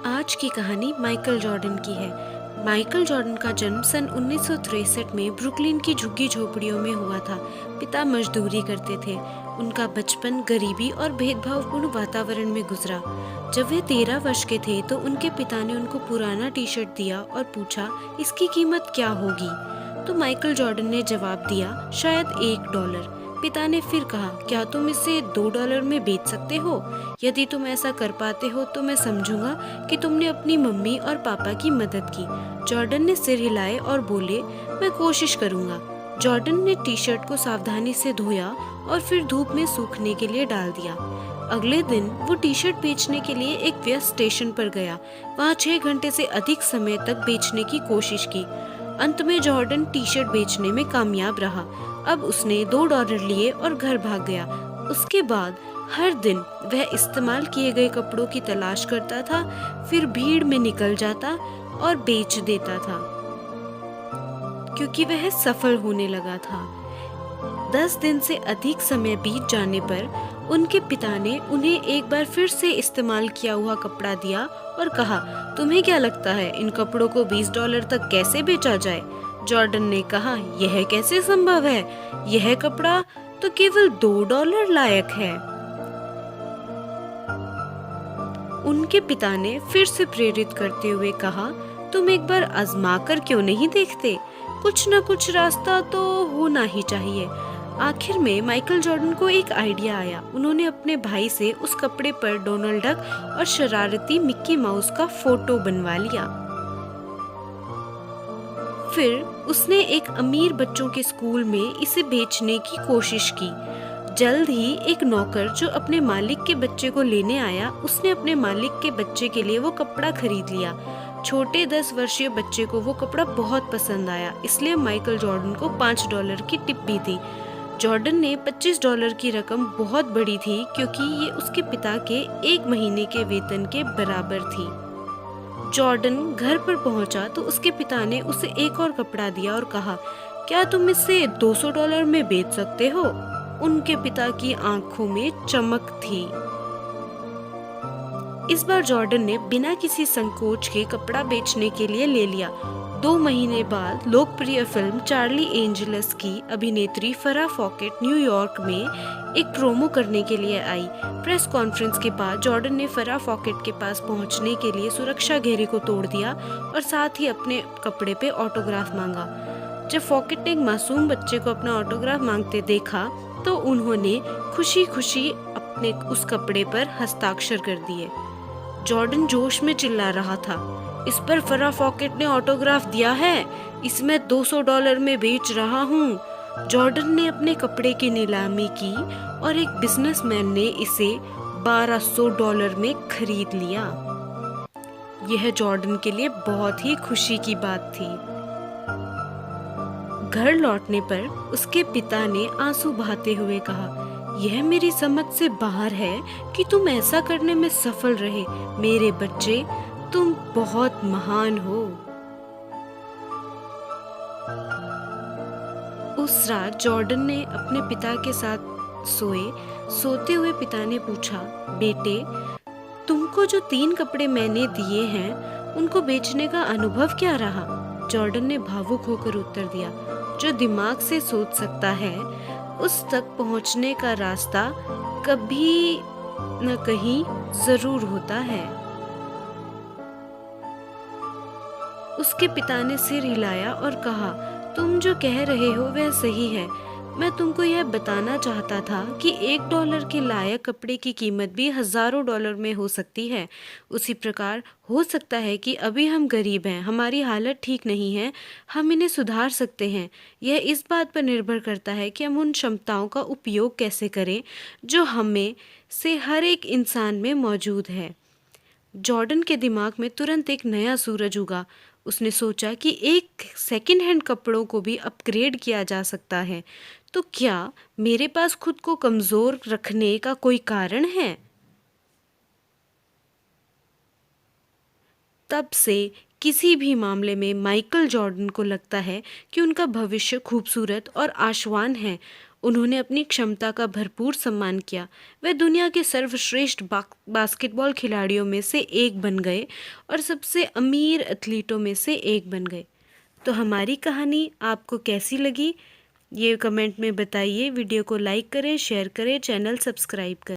आज की कहानी माइकल जॉर्डन की है। माइकल जॉर्डन का जन्म सन 1963 में ब्रुकलिन की झुग्गी झोपड़ियों में हुआ था। पिता मजदूरी करते थे। उनका बचपन गरीबी और भेदभावपूर्ण वातावरण में गुजरा। जब वे 13 वर्ष के थे तो उनके पिता ने उनको पुराना टी शर्ट दिया और पूछा, इसकी कीमत क्या होगी? तो माइकल जॉर्डन ने जवाब दिया, शायद $1। पिता ने फिर कहा, क्या तुम इसे $2 में बेच सकते हो? यदि तुम ऐसा कर पाते हो तो मैं समझूंगा कि तुमने अपनी मम्मी और पापा की मदद की। जॉर्डन ने सिर हिलाए और बोले, मैं कोशिश करूंगा। जॉर्डन ने टी शर्ट को सावधानी से धोया और फिर धूप में सूखने के लिए डाल दिया। अगले दिन वो टी शर्ट बेचने के लिए एक व्यस्त स्टेशन पर गया। वहाँ 6 घंटे से अधिक समय तक बेचने की कोशिश की। अंत में जॉर्डन टी शर्ट बेचने में कामयाब रहा। अब उसने $2 लिए और घर भाग गया। उसके बाद हर दिन वह इस्तेमाल किए गए कपड़ों की तलाश करता था, फिर भीड़ में निकल जाता और बेच देता था, क्योंकि वह सफल होने लगा था। 10 दिन से अधिक समय बीत जाने पर उनके पिता ने उन्हें एक बार फिर से इस्तेमाल किया हुआ कपड़ा दिया और कहा, तुम्हें क्या लगता है इन कपड़ों को $20 तक कैसे बेचा जाए? जॉर्डन ने कहा, यह कैसे संभव है? यह कपड़ा तो केवल $2 लायक है। उनके पिता ने फिर से प्रेरित करते हुए कहा, तुम एक बार आजमा कर क्यों नहीं देखते? कुछ न कुछ रास्ता तो होना ही चाहिए। आखिर में माइकल जॉर्डन को एक आइडिया आया। उन्होंने अपने भाई से उस कपड़े पर डोनाल्ड डक और शरारती मिक्की माउस का फोटो बनवा लिया। फिर उसने एक अमीर बच्चों के स्कूल में इसे बेचने की कोशिश की। जल्द ही एक नौकर जो अपने मालिक के बच्चे को लेने आया, उसने अपने मालिक के बच्चे के लिए वो कपड़ा खरीद लिया। छोटे 10 वर्षीय बच्चे को वो कपड़ा बहुत पसंद आया, इसलिए माइकल जॉर्डन को $5 की टिप भी दी। जॉर्डन ने $25 की रकम बहुत बड़ी थी, क्योंकि ये उसके पिता के 1 महीने के वेतन के बराबर थी। जॉर्डन घर पर पहुंचा तो उसके पिता ने उसे एक और कपड़ा दिया और कहा, क्या तुम इसे $200 में बेच सकते हो? उनके पिता की आंखों में चमक थी। इस बार जॉर्डन ने बिना किसी संकोच के कपड़ा बेचने के लिए ले लिया। 2 महीने बाद लोकप्रिय फिल्म चार्ली एंजलस की अभिनेत्री फराह फॉकेट न्यूयॉर्क में एक प्रोमो करने के लिए आई। प्रेस कॉन्फ्रेंस के बाद जॉर्डन ने फराह फॉकेट के पास पहुंचने के लिए सुरक्षा घेरे को तोड़ दिया और साथ ही अपने कपड़े पे ऑटोग्राफ मांगा। जब फॉकेट ने एक मासूम बच्चे को अपना ऑटोग्राफ मांगते देखा तो उन्होंने खुशी खुशी अपने उस कपड़े पर हस्ताक्षर कर दिए। जॉर्डन जोश में चिल्ला रहा था, इस पर फराह फॉकेट ने ऑटोग्राफ दिया है, इसमें $200 में बेच रहा हूँ। जॉर्डन ने अपने कपड़े की नीलामी की और एक बिजनेसमैन ने इसे $1200 में खरीद लिया। यह जॉर्डन के लिए बहुत ही खुशी की बात थी। घर लौटने पर उसके पिता ने आंसू बहाते हुए कहा, यह मेरी समझ से बाहर है कि तुम ऐसा करने में सफल रहे। मेरे बच्चे, तुम बहुत महान हो। उस रात जॉर्डन ने अपने पिता के साथ सोए। सोते हुए पिता ने पूछा, बेटे, तुमको जो 3 कपड़े मैंने दिए हैं, उनको बेचने का अनुभव क्या रहा? जॉर्डन ने भावुक होकर उत्तर दिया, जो दिमाग से सोच सकता है, उस तक पहुंचने का रास्ता कभी न कहीं जरूर होता है। उसके पिता ने सिर हिलाया और कहा, तुम जो कह रहे हो वह सही है। मैं तुमको यह बताना चाहता था कि $1 के लायक कपड़े की कीमत भी हजारों डॉलर में हो सकती है। उसी प्रकार हो सकता है कि अभी हम गरीब हैं, हमारी हालत ठीक नहीं है, हम इन्हें सुधार सकते हैं। यह इस बात पर निर्भर करता है कि हम उन क्षमताओं का उपयोग कैसे करें जो हमें से हर एक इंसान में मौजूद है। जॉर्डन के दिमाग में तुरंत एक नया सूरज उगा। उसने सोचा कि एक सेकंड हैंड कपड़ों को भी अपग्रेड किया जा सकता है। तो क्या मेरे पास खुद को कमजोर रखने का कोई कारण है? तब से किसी भी मामले में माइकल जॉर्डन को लगता है कि उनका भविष्य खूबसूरत और आशावान है। उन्होंने अपनी क्षमता का भरपूर सम्मान किया। वे दुनिया के सर्वश्रेष्ठ बास्केटबॉल खिलाड़ियों में से एक बन गए और सबसे अमीर एथलीटों में से एक बन गए। तो हमारी कहानी आपको कैसी लगी, ये कमेंट में बताइए। वीडियो को लाइक करें, शेयर करें, चैनल सब्सक्राइब करें।